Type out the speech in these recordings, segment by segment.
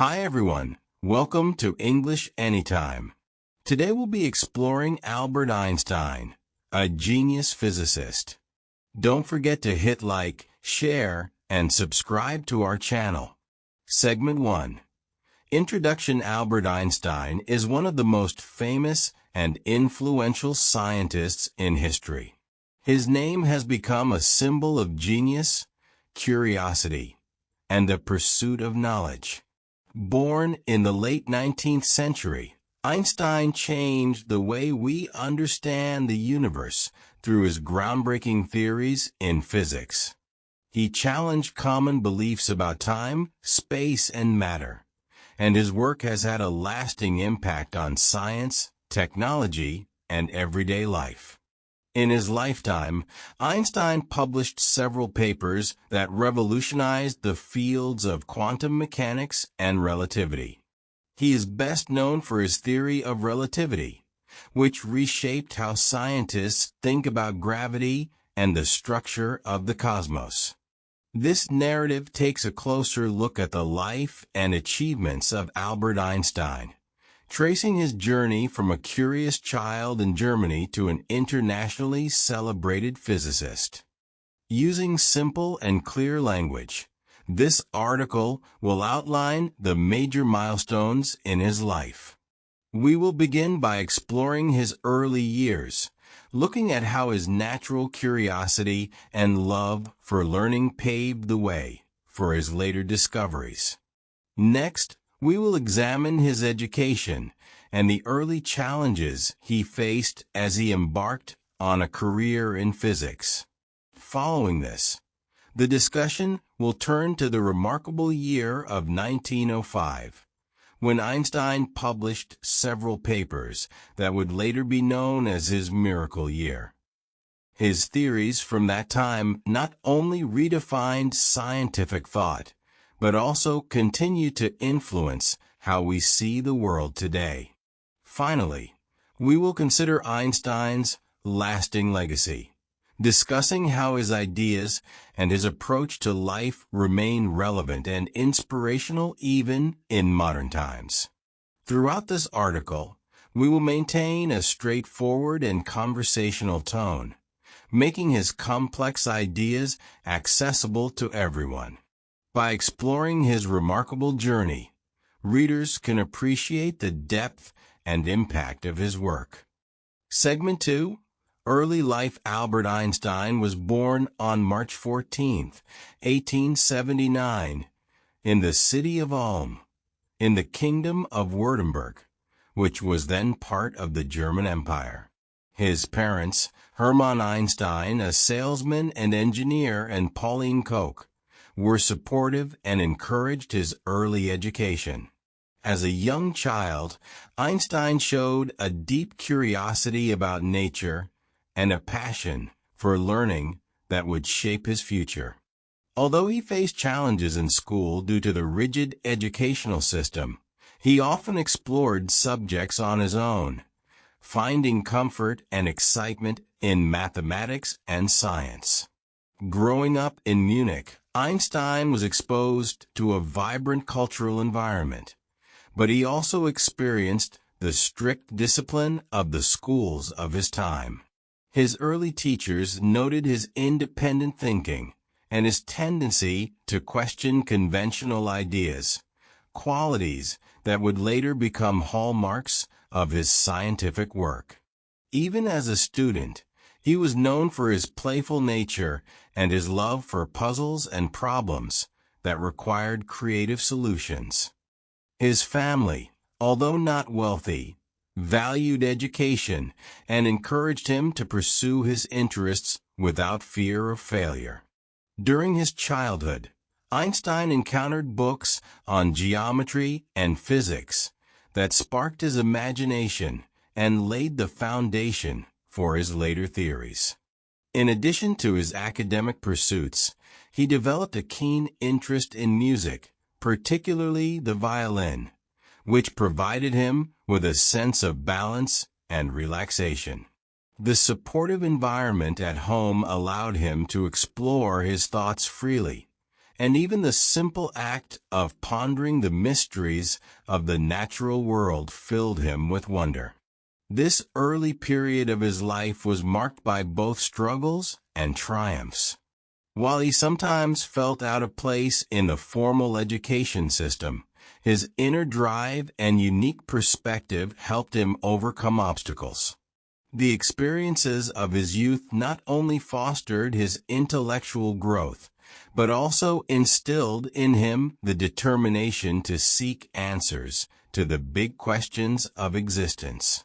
Hi everyone, welcome to English Anytime. Today we'll be exploring Albert Einstein, a genius physicist. Don't forget to hit like, share, and subscribe to our channel. Segment 1. Introduction. Albert Einstein is one of the most famous and influential scientists in history. His name has become a symbol of genius, curiosity, and the pursuit of knowledge. Born in the late 19th century, Einstein changed the way we understand the universe through his groundbreaking theories in physics. He challenged common beliefs about time, space, and matter, and his work has had a lasting impact on science, technology, and everyday life. In his lifetime, Einstein published several papers that revolutionized the fields of quantum mechanics and relativity. He is best known for his theory of relativity, which reshaped how scientists think about gravity and the structure of the cosmos. This narrative takes a closer look at the life and achievements of Albert Einstein, tracing his journey from a curious child in Germany to an internationally celebrated physicist. Using simple and clear language, this article will outline the major milestones in his life. We will begin by exploring his early years, looking at how his natural curiosity and love for learning paved the way for his later discoveries. Next, we will examine his education and the early challenges he faced as he embarked on a career in physics. Following this, the discussion will turn to the remarkable year of 1905, when Einstein published several papers that would later be known as his miracle year. His theories from that time not only redefined scientific thought, but also continue to influence how we see the world today. Finally, we will consider Einstein's lasting legacy, discussing how his ideas and his approach to life remain relevant and inspirational even in modern times. Throughout this article, we will maintain a straightforward and conversational tone, making his complex ideas accessible to everyone. By exploring his remarkable journey, readers can appreciate the depth and impact of his work. Segment 2. Early life. Albert Einstein was born on March 14, 1879, in the city of Ulm, in the Kingdom of Württemberg, which was then part of the German Empire. His parents, Hermann Einstein, a salesman and engineer, and Pauline Koch, were supportive and encouraged his early education. As a young child, Einstein showed a deep curiosity about nature and a passion for learning that would shape his future. Although he faced challenges in school due to the rigid educational system, he often explored subjects on his own, finding comfort and excitement in mathematics and science. Growing up in Munich, Einstein was exposed to a vibrant cultural environment, but he also experienced the strict discipline of the schools of his time. His early teachers noted his independent thinking and his tendency to question conventional ideas, qualities that would later become hallmarks of his scientific work. Even as a student, he was known for his playful nature and his love for puzzles and problems that required creative solutions. His family, although not wealthy, valued education and encouraged him to pursue his interests without fear of failure. During his childhood, Einstein encountered books on geometry and physics that sparked his imagination and laid the foundation for his later theories. In addition to his academic pursuits, he developed a keen interest in music, particularly the violin, which provided him with a sense of balance and relaxation. The supportive environment at home allowed him to explore his thoughts freely, and even the simple act of pondering the mysteries of the natural world filled him with wonder. This early period of his life was marked by both struggles and triumphs. While he sometimes felt out of place in the formal education system, his inner drive and unique perspective helped him overcome obstacles. The experiences of his youth not only fostered his intellectual growth, but also instilled in him the determination to seek answers to the big questions of existence.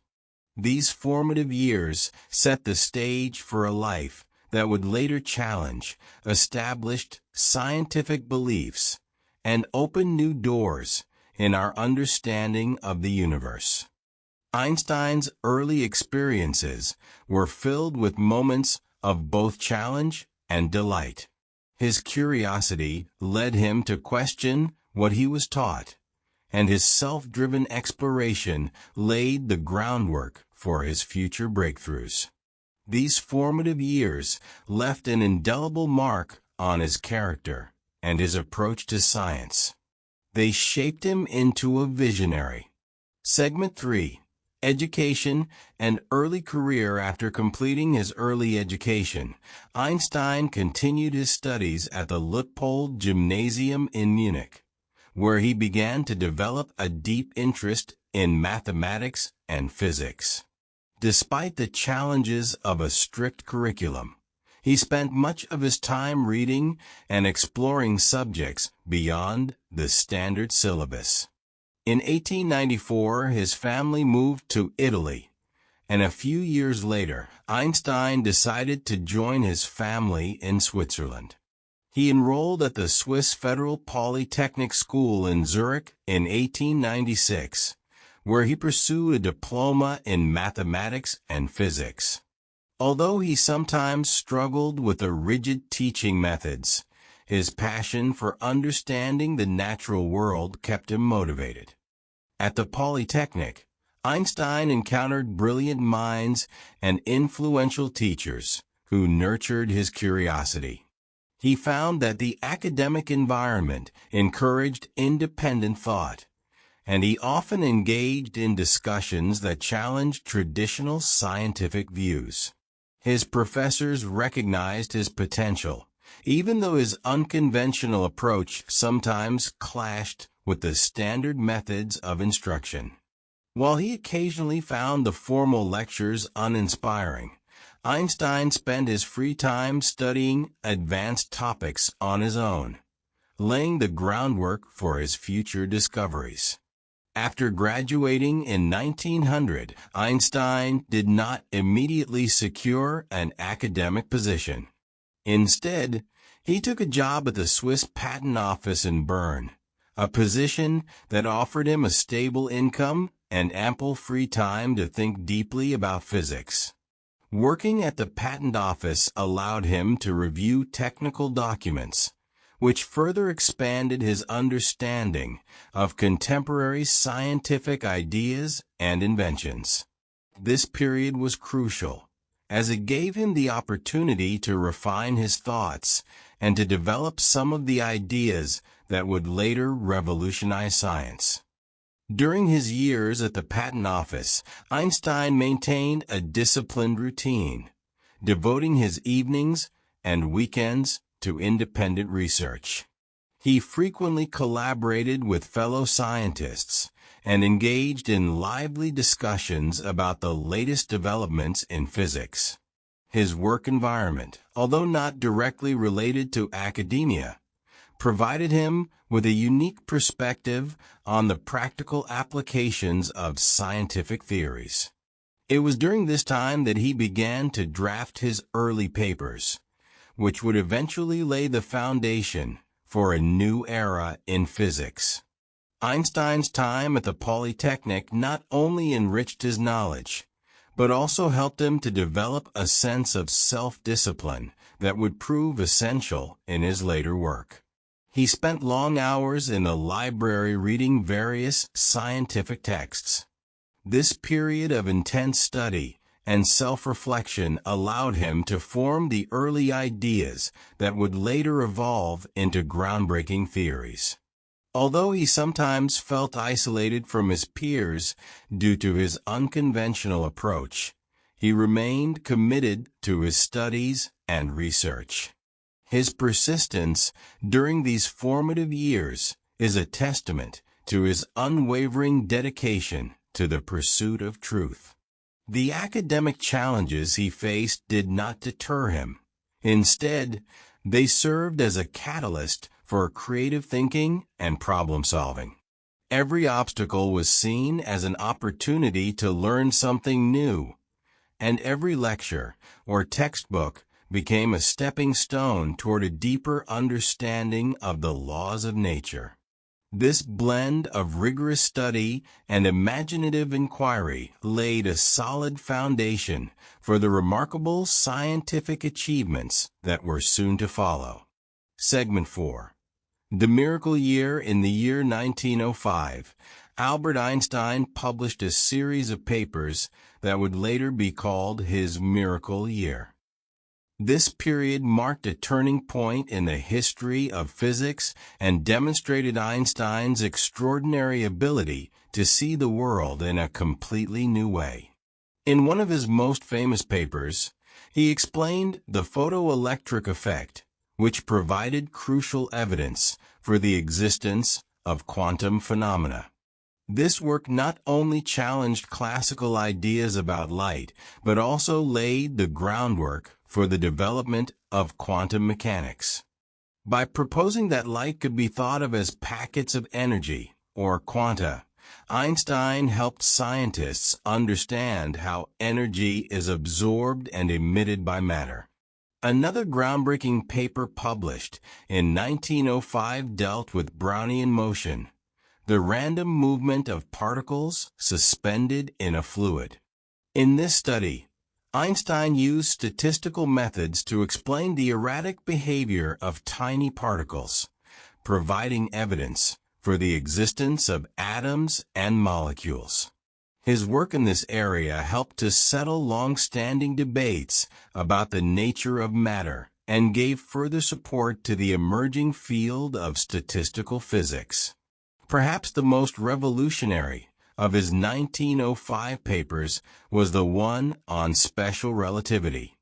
These formative years set the stage for a life that would later challenge established scientific beliefs and open new doors in our understanding of the universe. Einstein's early experiences were filled with moments of both challenge and delight. His curiosity led him to question what he was taught, and his self-driven exploration laid the groundwork for his future breakthroughs. These formative years left an indelible mark on his character and his approach to science. They shaped him into a visionary. Segment 3. Education and early career. After completing his early education, Einstein continued his studies at the Luitpold Gymnasium in Munich, where he began to develop a deep interest in mathematics and physics. Despite the challenges of a strict curriculum, he spent much of his time reading and exploring subjects beyond the standard syllabus. In 1894, his family moved to Italy, and a few years later, Einstein decided to join his family in Switzerland. He enrolled at the Swiss Federal Polytechnic School in Zurich in 1896, where he pursued a diploma in mathematics and physics. Although he sometimes struggled with the rigid teaching methods, his passion for understanding the natural world kept him motivated. At the Polytechnic, Einstein encountered brilliant minds and influential teachers who nurtured his curiosity. He found that the academic environment encouraged independent thought, and he often engaged in discussions that challenged traditional scientific views. His professors recognized his potential, even though his unconventional approach sometimes clashed with the standard methods of instruction. While he occasionally found the formal lectures uninspiring, Einstein spent his free time studying advanced topics on his own, laying the groundwork for his future discoveries. After graduating in 1900, Einstein did not immediately secure an academic position. Instead, he took a job at the Swiss Patent Office in Bern, a position that offered him a stable income and ample free time to think deeply about physics. Working at the Patent Office allowed him to review technical documents, which further expanded his understanding of contemporary scientific ideas and inventions. This period was crucial, as it gave him the opportunity to refine his thoughts and to develop some of the ideas that would later revolutionize science. During his years at the Patent Office, Einstein maintained a disciplined routine, devoting his evenings and weekends to independent research. He frequently collaborated with fellow scientists and engaged in lively discussions about the latest developments in physics. His work environment, although not directly related to academia, provided him with a unique perspective on the practical applications of scientific theories. It was during this time that he began to draft his early papers, which would eventually lay the foundation for a new era in physics. Einstein's time at the Polytechnic not only enriched his knowledge, but also helped him to develop a sense of self-discipline that would prove essential in his later work. He spent long hours in the library reading various scientific texts. This period of intense study and self-reflection allowed him to form the early ideas that would later evolve into groundbreaking theories. Although he sometimes felt isolated from his peers due to his unconventional approach, he remained committed to his studies and research. His persistence during these formative years is a testament to his unwavering dedication to the pursuit of truth. The academic challenges he faced did not deter him. Instead, they served as a catalyst for creative thinking and problem-solving. Every obstacle was seen as an opportunity to learn something new, and every lecture or textbook became a stepping stone toward a deeper understanding of the laws of nature. This blend of rigorous study and imaginative inquiry laid a solid foundation for the remarkable scientific achievements that were soon to follow. Segment 4. The Miracle Year. In the year 1905, Albert Einstein published a series of papers that would later be called his Miracle Year. This period marked a turning point in the history of physics and demonstrated Einstein's extraordinary ability to see the world in a completely new way. In one of his most famous papers, he explained the photoelectric effect, which provided crucial evidence for the existence of quantum phenomena. This work not only challenged classical ideas about light, but also laid the groundwork for the development of quantum mechanics. By proposing that light could be thought of as packets of energy, or quanta, Einstein helped scientists understand how energy is absorbed and emitted by matter. Another groundbreaking paper published in 1905 dealt with Brownian motion, the random movement of particles suspended in a fluid. In this study, Einstein used statistical methods to explain the erratic behavior of tiny particles, providing evidence for the existence of atoms and molecules. His work in this area helped to settle long-standing debates about the nature of matter and gave further support to the emerging field of statistical physics. Perhaps the most revolutionary of his 1905 papers was the one on special relativity.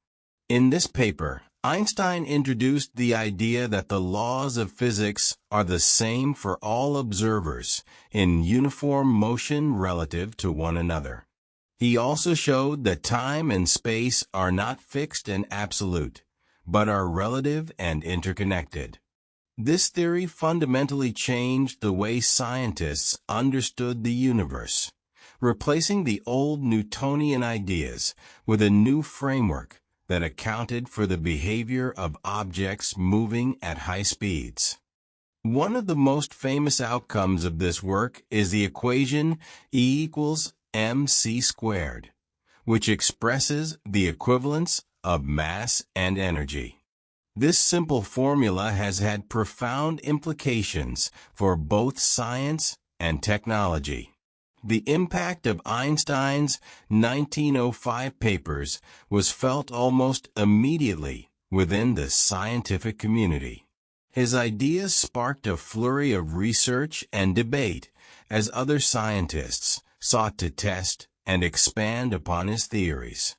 In this paper, Einstein introduced the idea that the laws of physics are the same for all observers in uniform motion relative to one another. He also showed that time and space are not fixed and absolute, but are relative and interconnected. This theory fundamentally changed the way scientists understood the universe, replacing the old Newtonian ideas with a new framework that accounted for the behavior of objects moving at high speeds. One of the most famous outcomes of this work is the equation E equals mc squared, which expresses the equivalence of mass and energy. This simple formula has had profound implications for both science and technology. The impact of Einstein's 1905 papers was felt almost immediately within the scientific community. His ideas sparked a flurry of research and debate as other scientists sought to test and expand upon his theories.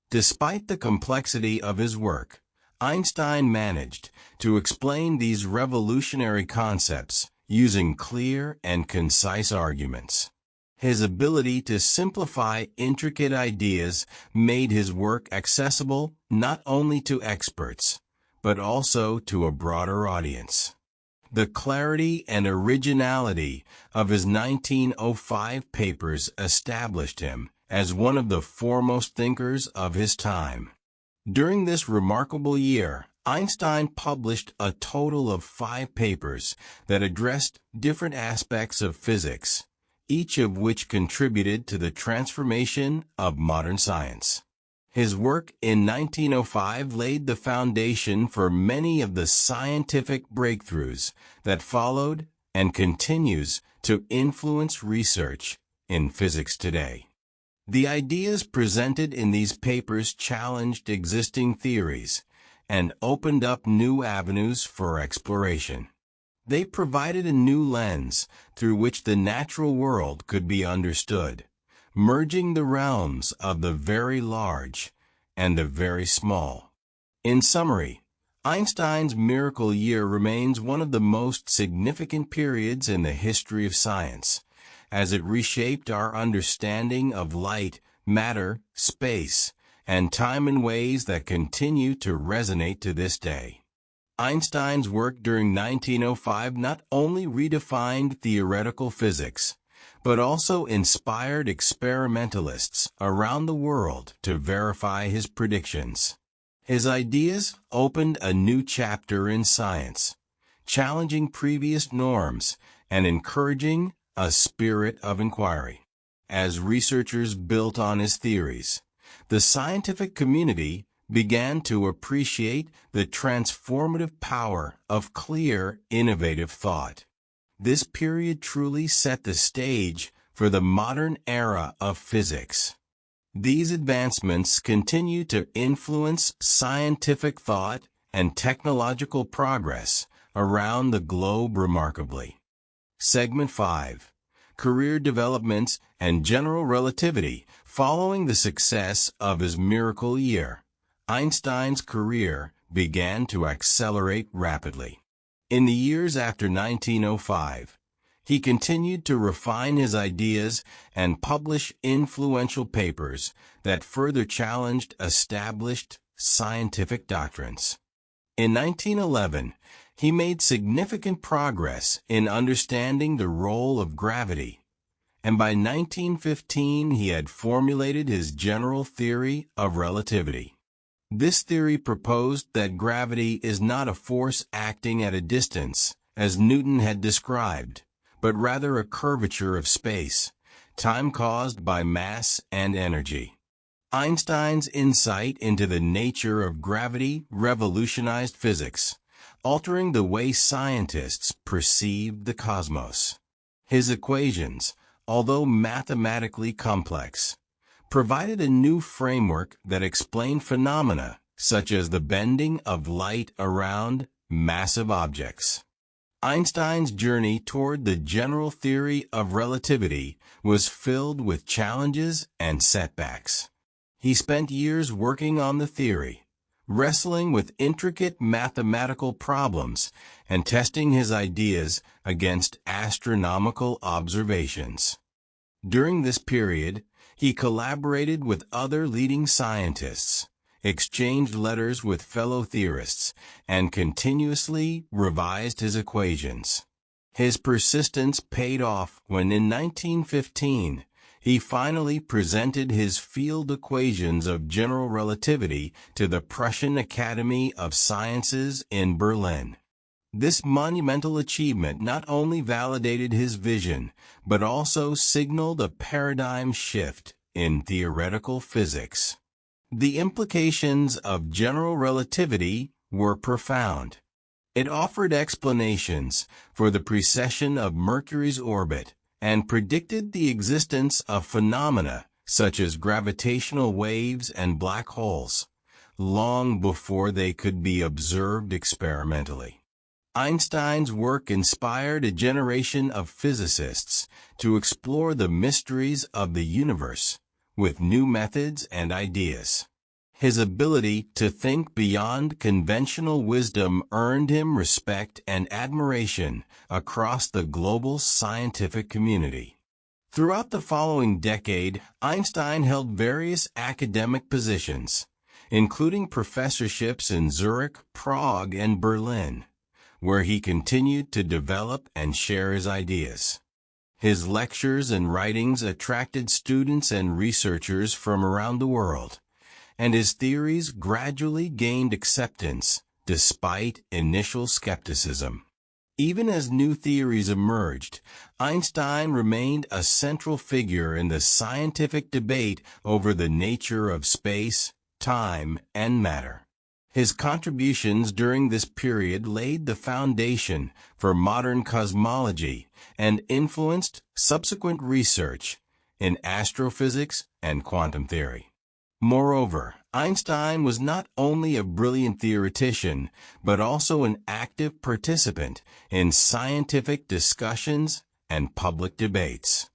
Despite the complexity of his work, Einstein managed to explain these revolutionary concepts using clear and concise arguments. His ability to simplify intricate ideas made his work accessible not only to experts, but also to a broader audience. The clarity and originality of his 1905 papers established him as one of the foremost thinkers of his time. During this remarkable year, Einstein published a total of 5 papers that addressed different aspects of physics, each of which contributed to the transformation of modern science. His work in 1905 laid the foundation for many of the scientific breakthroughs that followed and continues to influence research in physics today. The ideas presented in these papers challenged existing theories and opened up new avenues for exploration. They provided a new lens through which the natural world could be understood, merging the realms of the very large and the very small. In summary, Einstein's miracle year remains one of the most significant periods in the history of science, as it reshaped our understanding of light, matter, space, and time in ways that continue to resonate to this day. Einstein's work during 1905 not only redefined theoretical physics, but also inspired experimentalists around the world to verify his predictions. His ideas opened a new chapter in science, challenging previous norms and encouraging a spirit of inquiry. As researchers built on his theories, the scientific community began to appreciate the transformative power of clear, innovative thought. This period truly set the stage for the modern era of physics. These advancements continue to influence scientific thought and technological progress around the globe remarkably. Segment 5. Career developments and general relativity. Following the success of his miracle year, Einstein's career began to accelerate rapidly. In the years after 1905, he continued to refine his ideas and publish influential papers that further challenged established scientific doctrines. In 1911, he made significant progress in understanding the role of gravity, and by 1915 he had formulated his general theory of relativity. This theory proposed that gravity is not a force acting at a distance, as Newton had described, but rather a curvature of space, time caused by mass and energy. Einstein's insight into the nature of gravity revolutionized physics, altering the way scientists perceived the cosmos. His equations, although mathematically complex, provided a new framework that explained phenomena such as the bending of light around massive objects. Einstein's journey toward the general theory of relativity was filled with challenges and setbacks. He spent years working on the theory, wrestling with intricate mathematical problems and testing his ideas against astronomical observations. During this period, he collaborated with other leading scientists, exchanged letters with fellow theorists, and continuously revised his equations. His persistence paid off when in 1915, he finally presented his field equations of general relativity to the Prussian Academy of Sciences in Berlin. This monumental achievement not only validated his vision, but also signaled a paradigm shift in theoretical physics. The implications of general relativity were profound. It offered explanations for the precession of Mercury's orbit and predicted the existence of phenomena such as gravitational waves and black holes, long before they could be observed experimentally. Einstein's work inspired a generation of physicists to explore the mysteries of the universe with new methods and ideas. His ability to think beyond conventional wisdom earned him respect and admiration across the global scientific community. Throughout the following decade, Einstein held various academic positions, including professorships in Zurich, Prague, and Berlin, where he continued to develop and share his ideas. His lectures and writings attracted students and researchers from around the world, and his theories gradually gained acceptance despite initial skepticism. Even as new theories emerged, Einstein remained a central figure in the scientific debate over the nature of space, time, and matter. His contributions during this period laid the foundation for modern cosmology and influenced subsequent research in astrophysics and quantum theory. Moreover, Einstein was not only a brilliant theoretician, but also an active participant in scientific discussions and public debates.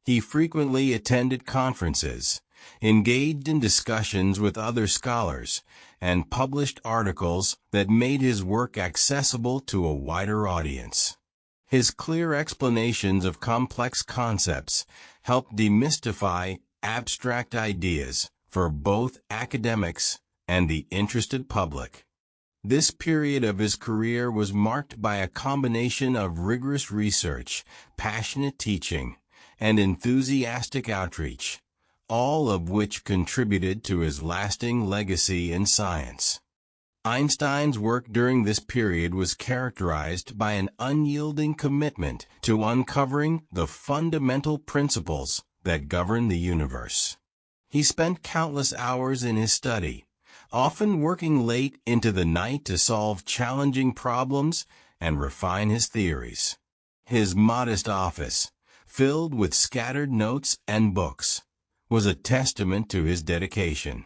He frequently attended conferences, engaged in discussions with other scholars, and published articles that made his work accessible to a wider audience. His clear explanations of complex concepts helped demystify abstract ideas for both academics and the interested public. This period of his career was marked by a combination of rigorous research, passionate teaching, and enthusiastic outreach, all of which contributed to his lasting legacy in science. Einstein's work during this period was characterized by an unyielding commitment to uncovering the fundamental principles that govern the universe. He spent countless hours in his study, often working late into the night to solve challenging problems and refine his theories. His modest office, filled with scattered notes and books, was a testament to his dedication.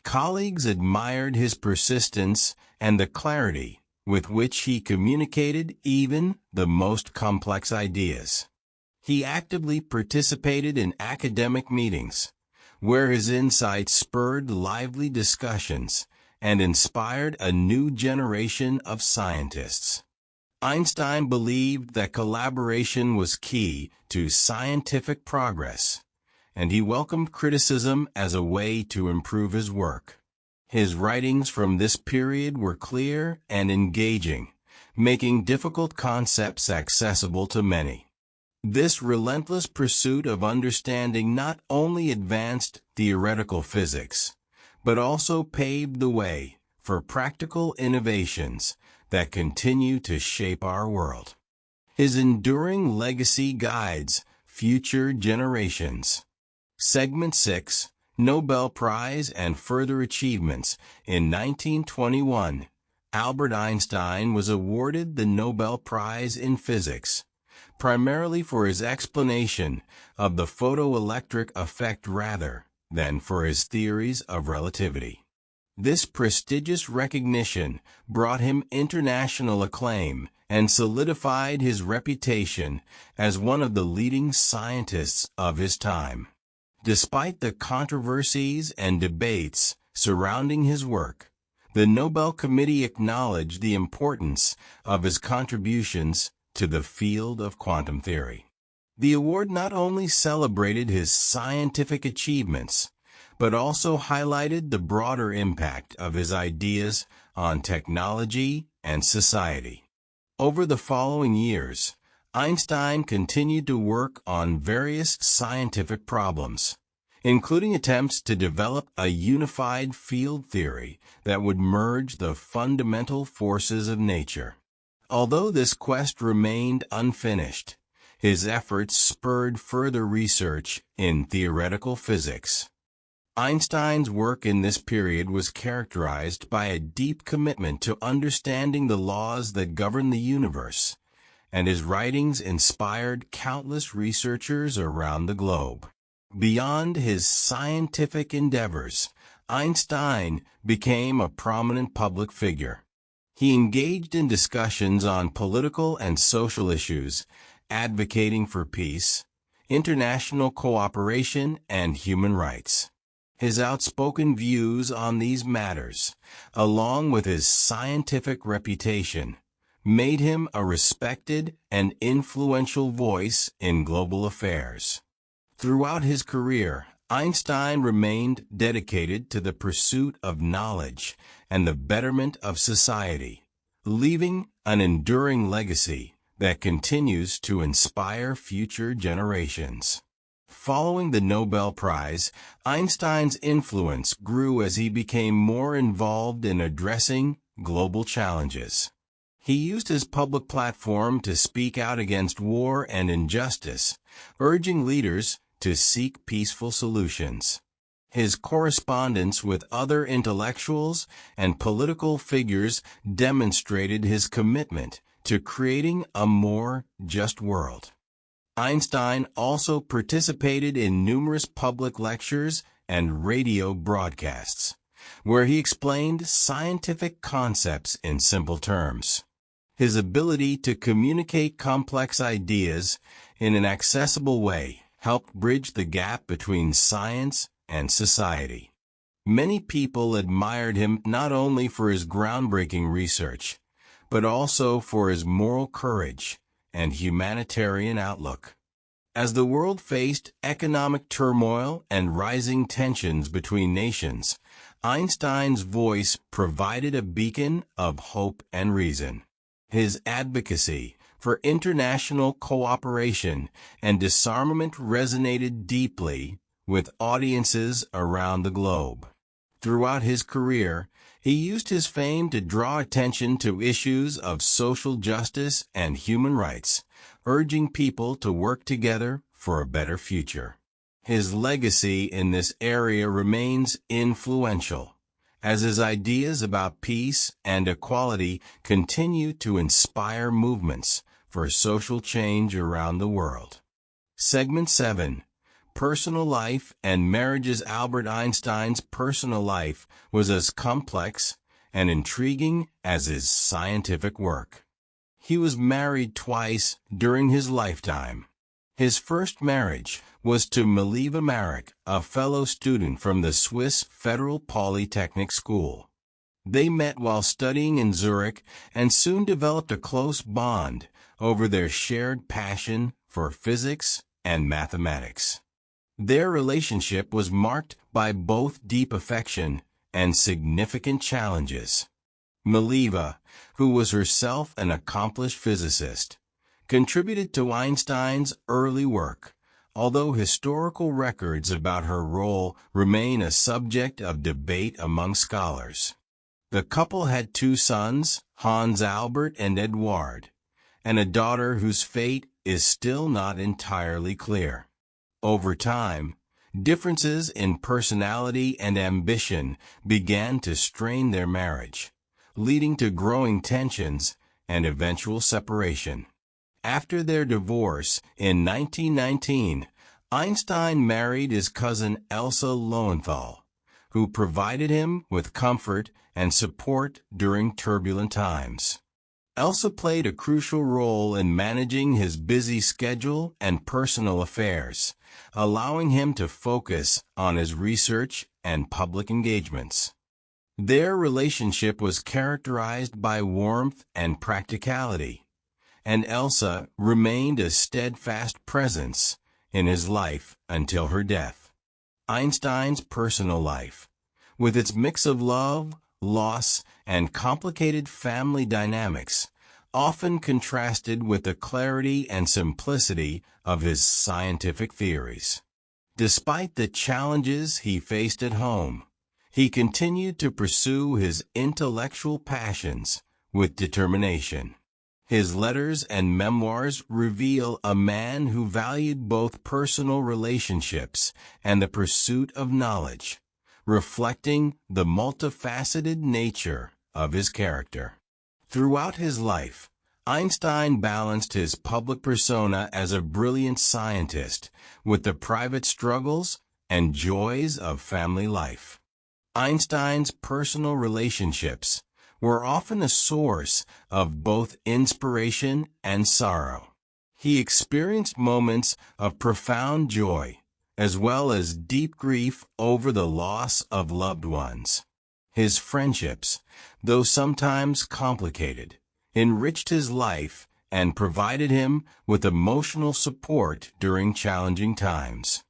Colleagues admired his persistence and the clarity with which he communicated even the most complex ideas. He actively participated in academic meetings, where his insights spurred lively discussions and inspired a new generation of scientists. Einstein believed that collaboration was key to scientific progress, and he welcomed criticism as a way to improve his work. His writings from this period were clear and engaging, making difficult concepts accessible to many. This relentless pursuit of understanding not only advanced theoretical physics, but also paved the way for practical innovations that continue to shape our world. His enduring legacy guides future generations. Segment 6, Nobel Prize and Further Achievements. In 1921, Albert Einstein was awarded the Nobel Prize in Physics, primarily for his explanation of the photoelectric effect rather than for his theories of relativity. This prestigious recognition brought him international acclaim and solidified his reputation as one of the leading scientists of his time. Despite the controversies and debates surrounding his work, the Nobel Committee acknowledged the importance of his contributions to the field of quantum theory. The award not only celebrated his scientific achievements, but also highlighted the broader impact of his ideas on technology and society. Over the following years, Einstein continued to work on various scientific problems, including attempts to develop a unified field theory that would merge the fundamental forces of nature. Although this quest remained unfinished, his efforts spurred further research in theoretical physics. Einstein's work in this period was characterized by a deep commitment to understanding the laws that govern the universe, and his writings inspired countless researchers around the globe. Beyond his scientific endeavors, Einstein became a prominent public figure. He engaged in discussions on political and social issues, advocating for peace, international cooperation, and human rights. His outspoken views on these matters, along with his scientific reputation, made him a respected and influential voice in global affairs. Throughout his career, Einstein remained dedicated to the pursuit of knowledge and the betterment of society, leaving an enduring legacy that continues to inspire future generations. Following the Nobel Prize, Einstein's influence grew as he became more involved in addressing global challenges. He used his public platform to speak out against war and injustice, urging leaders to seek peaceful solutions. His correspondence with other intellectuals and political figures demonstrated his commitment to creating a more just world. Einstein also participated in numerous public lectures and radio broadcasts, where he explained scientific concepts in simple terms. His ability to communicate complex ideas in an accessible way helped bridge the gap between science and society. Many people admired him not only for his groundbreaking research, but also for his moral courage and humanitarian outlook. As the world faced economic turmoil and rising tensions between nations, Einstein's voice provided a beacon of hope and reason. His advocacy for international cooperation and disarmament resonated deeply with audiences around the globe. Throughout his career, he used his fame to draw attention to issues of social justice and human rights, urging people to work together for a better future. His legacy in this area remains influential, as his ideas about peace and equality continue to inspire movements for social change around the world. Segment 7. Personal life and marriages. Albert Einstein's personal life was as complex and intriguing as his scientific work. He was married twice during his lifetime. His first marriage was to Mileva Marek, a fellow student from the Swiss Federal Polytechnic School. They met while studying in Zurich and soon developed a close bond over their shared passion for physics and mathematics. Their relationship was marked by both deep affection and significant challenges. Mileva, who was herself an accomplished physicist, contributed to Einstein's early work, although historical records about her role remain a subject of debate among scholars. The couple had 2 sons, Hans Albert and Eduard, and a daughter whose fate is still not entirely clear. Over time, differences in personality and ambition began to strain their marriage, leading to growing tensions and eventual separation. After their divorce in 1919, Einstein married his cousin Elsa Lowenthal, who provided him with comfort and support during turbulent times. Elsa played a crucial role in managing his busy schedule and personal affairs, allowing him to focus on his research and public engagements. Their relationship was characterized by warmth and practicality, and Elsa remained a steadfast presence in his life until her death. Einstein's personal life, with its mix of love, loss, and complicated family dynamics, often contrasted with the clarity and simplicity of his scientific theories. Despite the challenges he faced at home, he continued to pursue his intellectual passions with determination. His letters and memoirs reveal a man who valued both personal relationships and the pursuit of knowledge, reflecting the multifaceted nature of his character. Throughout his life, Einstein balanced his public persona as a brilliant scientist with the private struggles and joys of family life. Einstein's personal relationships were often a source of both inspiration and sorrow. He experienced moments of profound joy, as well as deep grief over the loss of loved ones. His friendships, though sometimes complicated, enriched his life and provided him with emotional support during challenging times.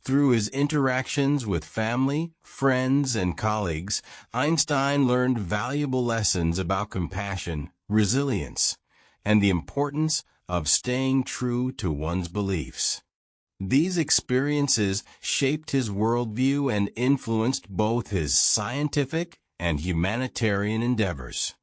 Through his interactions with family, friends, and colleagues, Einstein learned valuable lessons about compassion, resilience, and the importance of staying true to one's beliefs. These experiences shaped his worldview and influenced both his scientific and humanitarian endeavors.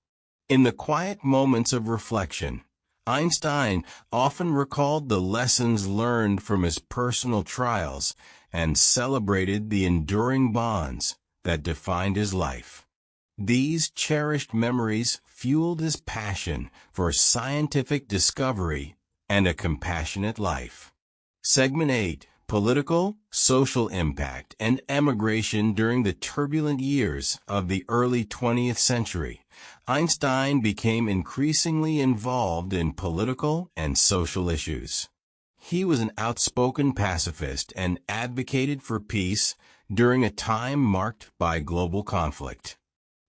In the quiet moments of reflection, Einstein often recalled the lessons learned from his personal trials and celebrated the enduring bonds that defined his life. These cherished memories fueled his passion for scientific discovery and a compassionate life. Segment 8. Political, social impact, and emigration during the turbulent years of the early 20th century. Einstein became increasingly involved in political and social issues. He was an outspoken pacifist and advocated for peace during a time marked by global conflict.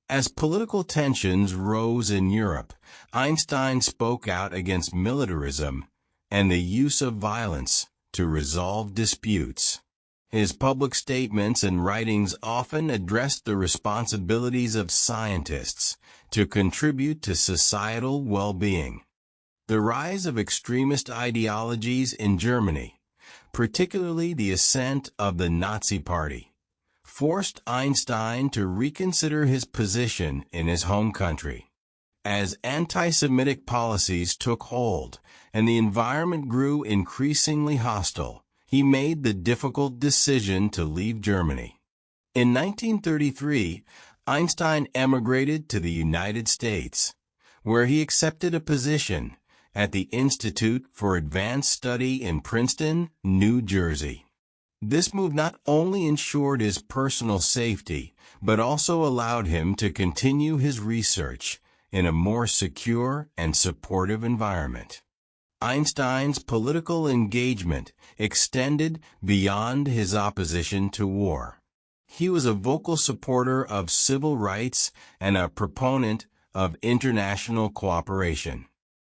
As political tensions rose in Europe, Einstein spoke out against militarism and the use of violence to resolve disputes. His public statements and writings often addressed the responsibilities of scientists to contribute to societal well-being. The rise of extremist ideologies in Germany, particularly the ascent of the Nazi Party, forced Einstein to reconsider his position in his home country. As anti-Semitic policies took hold and the environment grew increasingly hostile, he made the difficult decision to leave Germany. In 1933, Einstein emigrated to the United States, where he accepted a position at the Institute for Advanced Study in Princeton, New Jersey. This move not only ensured his personal safety, but also allowed him to continue his research in a more secure and supportive environment. Einstein's political engagement extended beyond his opposition to war. He was a vocal supporter of civil rights and a proponent of international cooperation.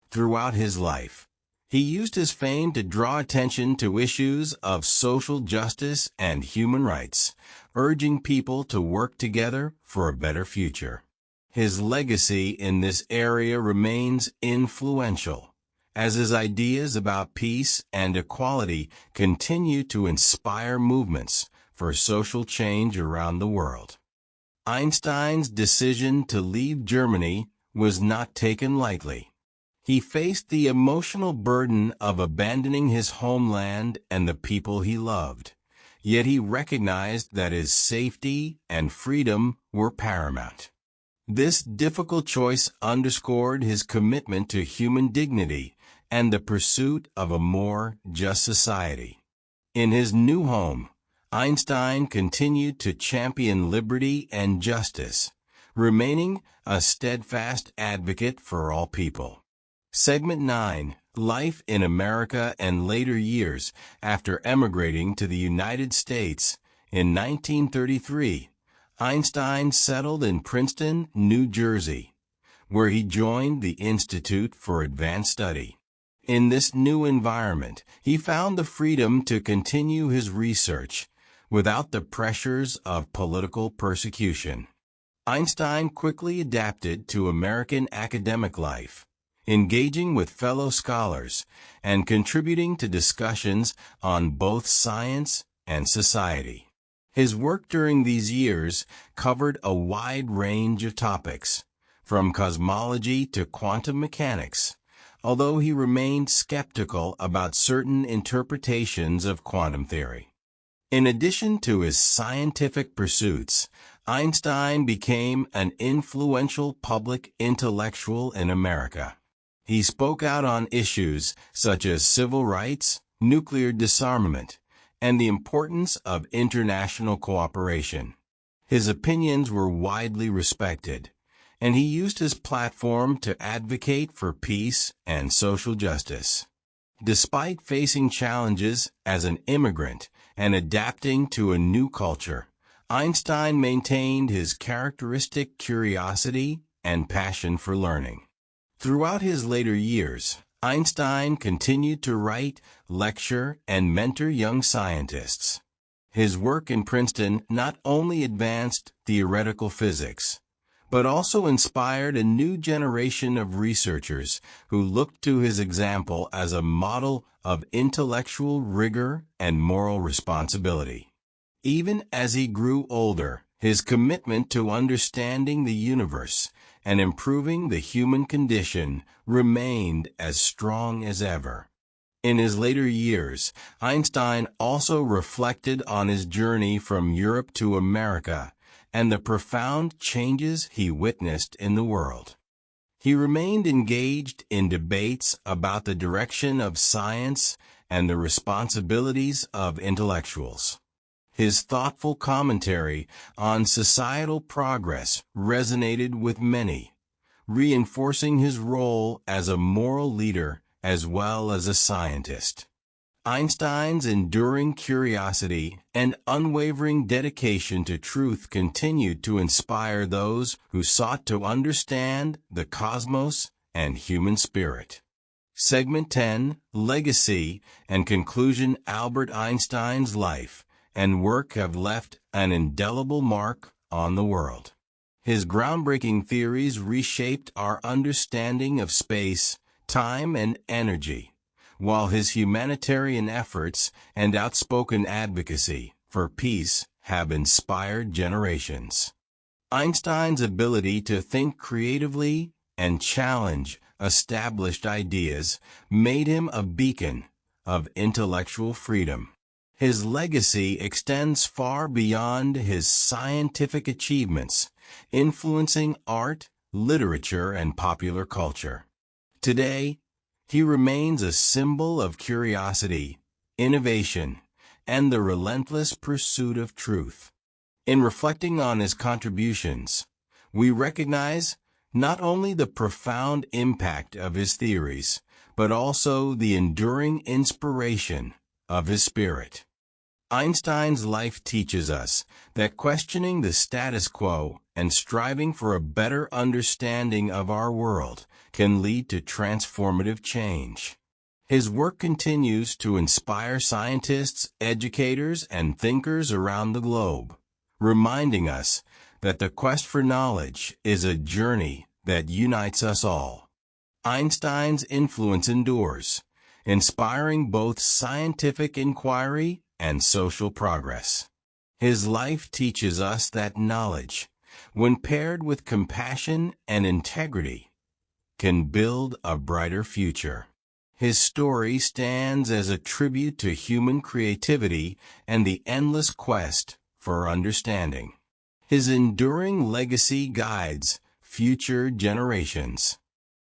Throughout his life, he used his fame to draw attention to issues of social justice and human rights, urging people to work together for a better future. His legacy in this area remains influential, as his ideas about peace and equality continue to inspire movements for social change around the world. Einstein's decision to leave Germany was not taken lightly. He faced the emotional burden of abandoning his homeland and the people he loved, yet he recognized that his safety and freedom were paramount. This difficult choice underscored his commitment to human dignity and the pursuit of a more just society. In his new home, Einstein continued to champion liberty and justice, remaining a steadfast advocate for all people. Segment 9. Life in America and later years after emigrating to the United States. In 1933, Einstein settled in Princeton, New Jersey, where he joined the Institute for Advanced Study. In this new environment, he found the freedom to continue his research without the pressures of political persecution. Einstein quickly adapted to American academic life, engaging with fellow scholars and contributing to discussions on both science and society. His work during these years covered a wide range of topics, from cosmology to quantum mechanics, although he remained skeptical about certain interpretations of quantum theory. In addition to his scientific pursuits, Einstein became an influential public intellectual in America. He spoke out on issues such as civil rights, nuclear disarmament, and the importance of international cooperation. His opinions were widely respected, and he used his platform to advocate for peace and social justice. Despite facing challenges as an immigrant and adapting to a new culture, Einstein maintained his characteristic curiosity and passion for learning. Throughout his later years, Einstein continued to write, lecture, and mentor young scientists. His work in Princeton not only advanced theoretical physics, but also inspired a new generation of researchers who looked to his example as a model of intellectual rigor and moral responsibility. Even as he grew older, his commitment to understanding the universe and improving the human condition remained as strong as ever. In his later years, Einstein also reflected on his journey from Europe to America and the profound changes he witnessed in the world. He remained engaged in debates about the direction of science and the responsibilities of intellectuals. His thoughtful commentary on societal progress resonated with many, reinforcing his role as a moral leader as well as a scientist. Einstein's enduring curiosity and unwavering dedication to truth continued to inspire those who sought to understand the cosmos and human spirit. Segment 10, Legacy and Conclusion. Albert Einstein's life and work have left an indelible mark on the world. His groundbreaking theories reshaped our understanding of space, time, and energy, while his humanitarian efforts and outspoken advocacy for peace have inspired generations. Einstein's ability to think creatively and challenge established ideas made him a beacon of intellectual freedom. His legacy extends far beyond his scientific achievements, influencing art, literature, and popular culture. Today, he remains a symbol of curiosity, innovation, and the relentless pursuit of truth. In reflecting on his contributions, we recognize not only the profound impact of his theories, but also the enduring inspiration of his spirit. Einstein's life teaches us that questioning the status quo and striving for a better understanding of our world can lead to transformative change. His work continues to inspire scientists, educators, and thinkers around the globe, reminding us that the quest for knowledge is a journey that unites us all. Einstein's influence endures, inspiring both scientific inquiry and social progress. His life teaches us that knowledge, when paired with compassion and integrity, can build a brighter future. His story stands as a tribute to human creativity and the endless quest for understanding. His enduring legacy guides future generations,